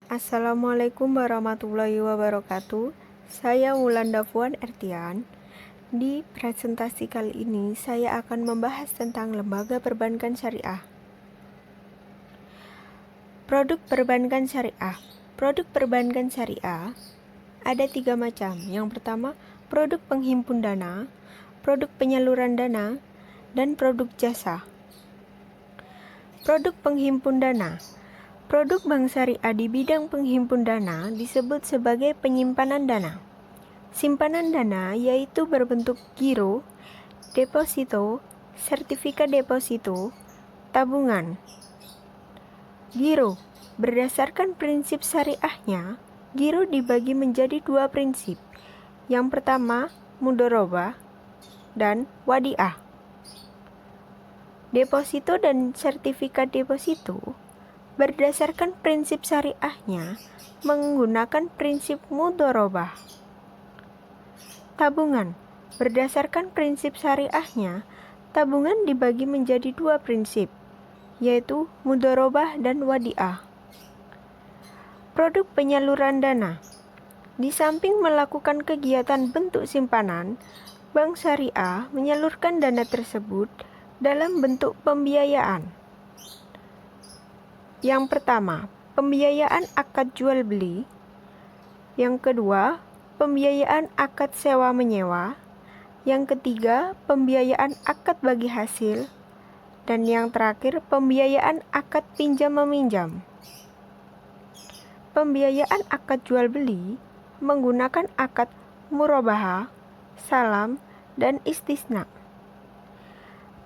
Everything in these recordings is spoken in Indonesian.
Assalamualaikum warahmatullahi wabarakatuh. Saya Wulanda Fuan Ertian. Di presentasi kali ini saya akan membahas tentang lembaga perbankan syariah. Produk perbankan syariah. Produk perbankan syariah ada 3 macam. Yang pertama, produk penghimpun dana, produk penyaluran dana, dan produk jasa. Produk penghimpun dana. Produk bank syariah di bidang penghimpun dana disebut sebagai penyimpanan dana. Simpanan dana yaitu berbentuk giro, deposito, sertifikat deposito, tabungan. Giro, berdasarkan prinsip syariahnya, giro dibagi menjadi 2 prinsip. Yang pertama, mudharabah dan wadiah. Deposito dan sertifikat deposito berdasarkan prinsip syariahnya menggunakan prinsip mudharabah. Tabungan, berdasarkan prinsip syariahnya, tabungan dibagi menjadi 2 prinsip, yaitu mudharabah dan wadiah. Produk penyaluran dana. Di samping melakukan kegiatan bentuk simpanan, bank syariah menyalurkan dana tersebut dalam bentuk pembiayaan. Yang pertama, pembiayaan akad jual beli. Yang kedua, pembiayaan akad sewa menyewa. Yang ketiga, pembiayaan akad bagi hasil. Dan yang terakhir, pembiayaan akad pinjam meminjam. Pembiayaan akad jual beli menggunakan akad murabahah, salam, dan istisna.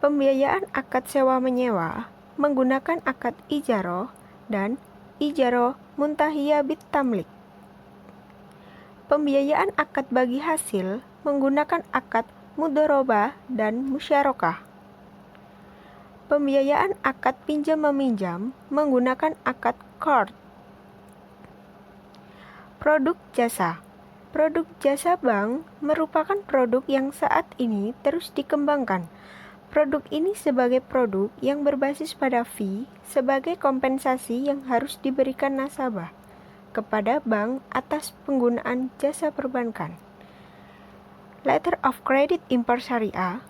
Pembiayaan akad sewa menyewa menggunakan akad ijaroh dan ijaroh muntahiyah bit tamlik. Pembiayaan akad bagi hasil menggunakan akad mudharabah dan musyarakah. Pembiayaan akad pinjam meminjam menggunakan akad qard. Produk jasa. Produk jasa bank merupakan produk yang saat ini terus dikembangkan. Produk ini sebagai produk yang berbasis pada fee sebagai kompensasi yang harus diberikan nasabah kepada bank atas penggunaan jasa perbankan. Letter of credit import syariah,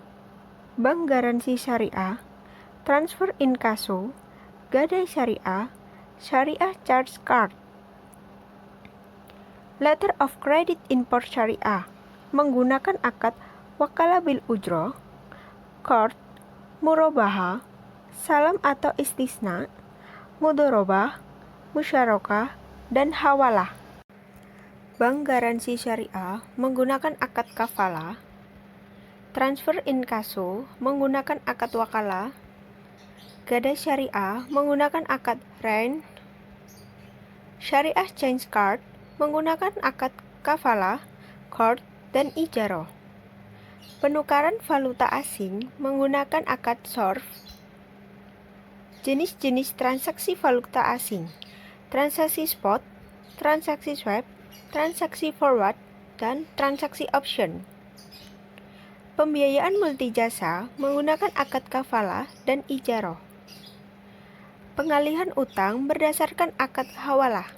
bank garansi syariah, transfer inkasso, gadai syariah, syariah charge card. Letter of credit import syariah menggunakan akad wakalah bil ujroh, qard, murabahah, salam atau istisna, mudharabah, musyarakah, dan hawalah. Bank garansi syariah menggunakan akad kafalah, transfer inkasso menggunakan akad wakalah, gadai syariah menggunakan akad rent, syariah change card menggunakan akad kafalah, qard, dan ijaroh. Penukaran valuta asing menggunakan akad sorf. Jenis-jenis transaksi valuta asing: transaksi spot, transaksi swap, transaksi forward, dan transaksi option. Pembiayaan multijasa menggunakan akad kafalah dan ijaroh. Pengalihan utang berdasarkan akad hawalah.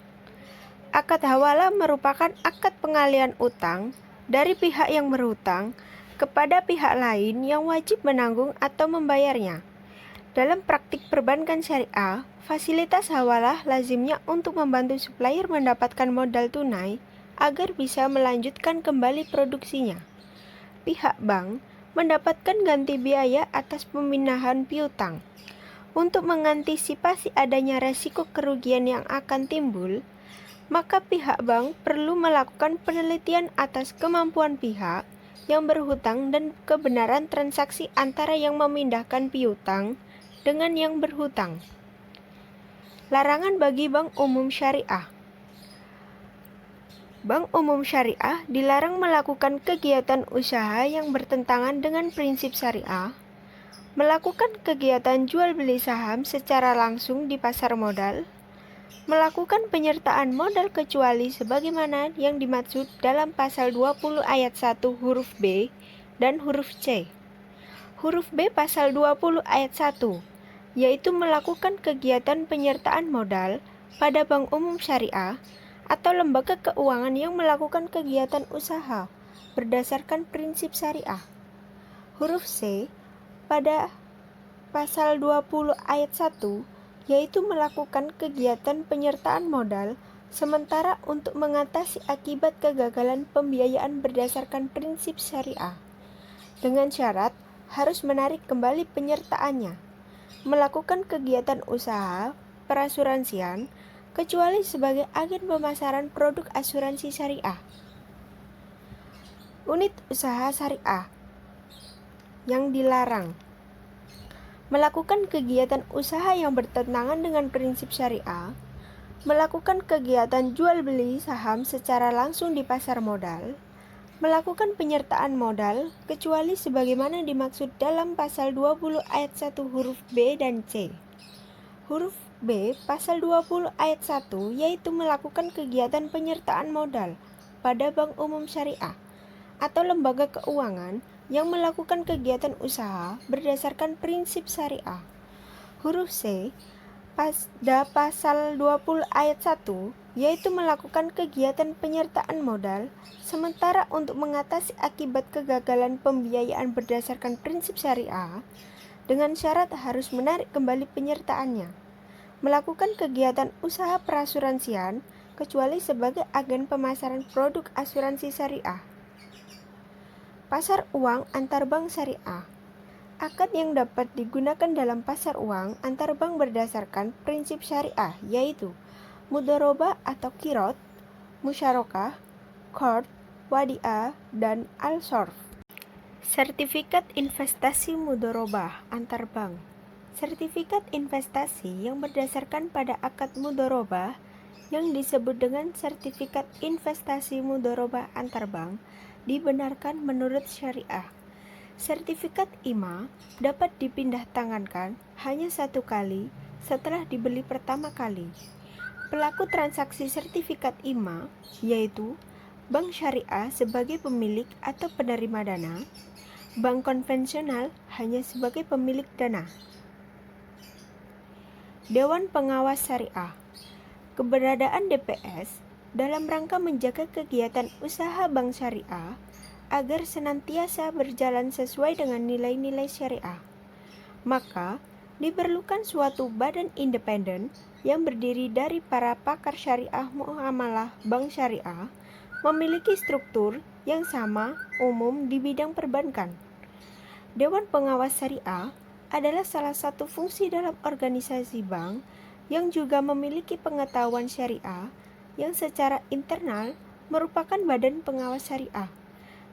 Akad hawalah merupakan akad pengalihan utang dari pihak yang berhutang kepada pihak lain yang wajib menanggung atau membayarnya. Dalam praktik perbankan syariah, fasilitas hawalah lazimnya untuk membantu supplier mendapatkan modal tunai agar bisa melanjutkan kembali produksinya. Pihak bank mendapatkan ganti biaya atas pemindahan piutang. Untuk mengantisipasi adanya resiko kerugian yang akan timbul, maka pihak bank perlu melakukan penelitian atas kemampuan pihak yang berhutang dan kebenaran transaksi antara yang memindahkan piutang dengan yang berhutang. Larangan bagi bank umum syariah. Bank umum syariah dilarang melakukan kegiatan usaha yang bertentangan dengan prinsip syariah, melakukan kegiatan jual beli saham secara langsung di pasar modal, melakukan penyertaan modal kecuali sebagaimana yang dimaksud dalam pasal 20 ayat 1 huruf B dan huruf C. Huruf B pasal 20 ayat 1, yaitu melakukan kegiatan penyertaan modal pada bank umum syariah atau lembaga keuangan yang melakukan kegiatan usaha berdasarkan prinsip syariah. Huruf C pada pasal 20 ayat 1 yaitu melakukan kegiatan penyertaan modal sementara untuk mengatasi akibat kegagalan pembiayaan berdasarkan prinsip syariah. Dengan syarat harus menarik kembali penyertaannya, melakukan kegiatan usaha perasuransian kecuali sebagai agen pemasaran produk asuransi syariah. Unit usaha syariah yang dilarang melakukan kegiatan usaha yang bertentangan dengan prinsip syariah, melakukan kegiatan jual beli saham secara langsung di pasar modal, melakukan penyertaan modal kecuali sebagaimana dimaksud dalam pasal 20 ayat 1 huruf B dan C. Huruf B pasal 20 ayat 1 yaitu melakukan kegiatan penyertaan modal pada bank umum syariah atau lembaga keuangan yang melakukan kegiatan usaha berdasarkan prinsip syariah. Huruf C pada pasal 20 ayat 1 yaitu melakukan kegiatan penyertaan modal sementara untuk mengatasi akibat kegagalan pembiayaan berdasarkan prinsip syariah dengan syarat harus menarik kembali penyertaannya, melakukan kegiatan usaha perasuransian kecuali sebagai agen pemasaran produk asuransi syariah. Pasar uang antar bank syariah. Akad yang dapat digunakan dalam pasar uang antar bank berdasarkan prinsip syariah yaitu mudharabah atau qirad, musyarakah, qard, wadi'ah, dan al-sorf. Sertifikat investasi mudharabah antar bank. Sertifikat investasi yang berdasarkan pada akad mudharabah yang disebut dengan sertifikat investasi mudharabah antar bank dibenarkan menurut syariah. Sertifikat IMA dapat dipindah tangankan hanya satu kali setelah dibeli pertama kali. Pelaku transaksi sertifikat IMA yaitu bank syariah sebagai pemilik atau penerima dana, bank konvensional hanya sebagai pemilik dana. Dewan Pengawas Syariah. Keberadaan DPS dalam rangka menjaga kegiatan usaha bank syariah agar senantiasa berjalan sesuai dengan nilai-nilai syariah. Maka, diperlukan suatu badan independen yang berdiri dari para pakar syariah muamalah bank syariah, memiliki struktur yang sama umum di bidang perbankan. Dewan Pengawas Syariah adalah salah satu fungsi dalam organisasi bank yang juga memiliki pengetahuan syariah yang secara internal merupakan badan pengawas syariah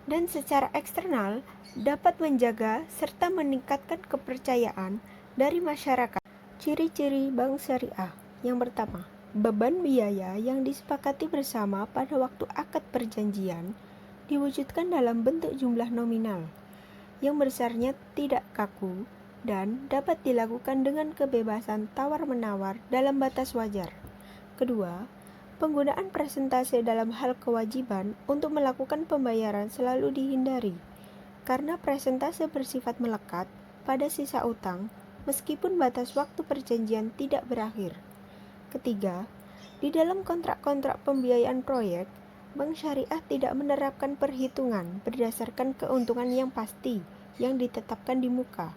dan secara eksternal dapat menjaga serta meningkatkan kepercayaan dari masyarakat. Ciri-ciri bank syariah. Yang pertama, beban biaya yang disepakati bersama pada waktu akad perjanjian diwujudkan dalam bentuk jumlah nominal yang besarnya tidak kaku dan dapat dilakukan dengan kebebasan tawar-menawar dalam batas wajar. Kedua, penggunaan persentase dalam hal kewajiban untuk melakukan pembayaran selalu dihindari, karena persentase bersifat melekat pada sisa utang meskipun batas waktu perjanjian tidak berakhir. Ketiga, di dalam kontrak-kontrak pembiayaan proyek, bank syariah tidak menerapkan perhitungan berdasarkan keuntungan yang pasti yang ditetapkan di muka,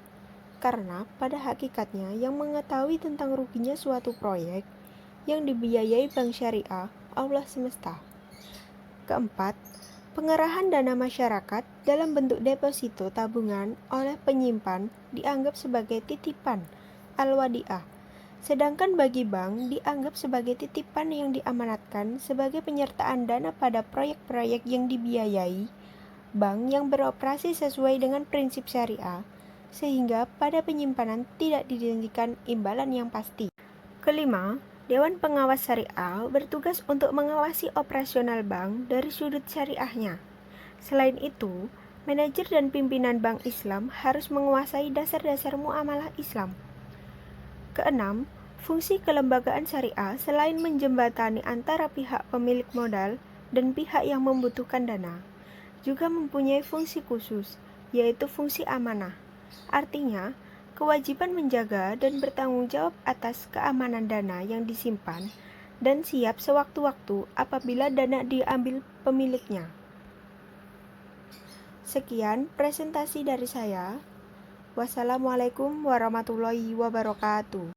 karena pada hakikatnya yang mengetahui tentang ruginya suatu proyek yang dibiayai bank syariah Allah semesta. Keempat, pengerahan dana masyarakat dalam bentuk deposito tabungan oleh penyimpan dianggap sebagai titipan al-wadi'ah, sedangkan bagi bank dianggap sebagai titipan yang diamanatkan sebagai penyertaan dana pada proyek-proyek yang dibiayai bank yang beroperasi sesuai dengan prinsip syariah, sehingga pada penyimpanan tidak dijanjikan imbalan yang pasti. Kelima, Dewan Pengawas Syariah bertugas untuk mengawasi operasional bank dari sudut syariahnya. Selain itu, manajer dan pimpinan bank Islam harus menguasai dasar-dasar muamalah Islam. Keenam, fungsi kelembagaan syariah selain menjembatani antara pihak pemilik modal dan pihak yang membutuhkan dana, juga mempunyai fungsi khusus, yaitu fungsi amanah. Artinya, kewajiban menjaga dan bertanggung jawab atas keamanan dana yang disimpan dan siap sewaktu-waktu apabila dana diambil pemiliknya. Sekian presentasi dari saya. Wassalamualaikum warahmatullahi wabarakatuh.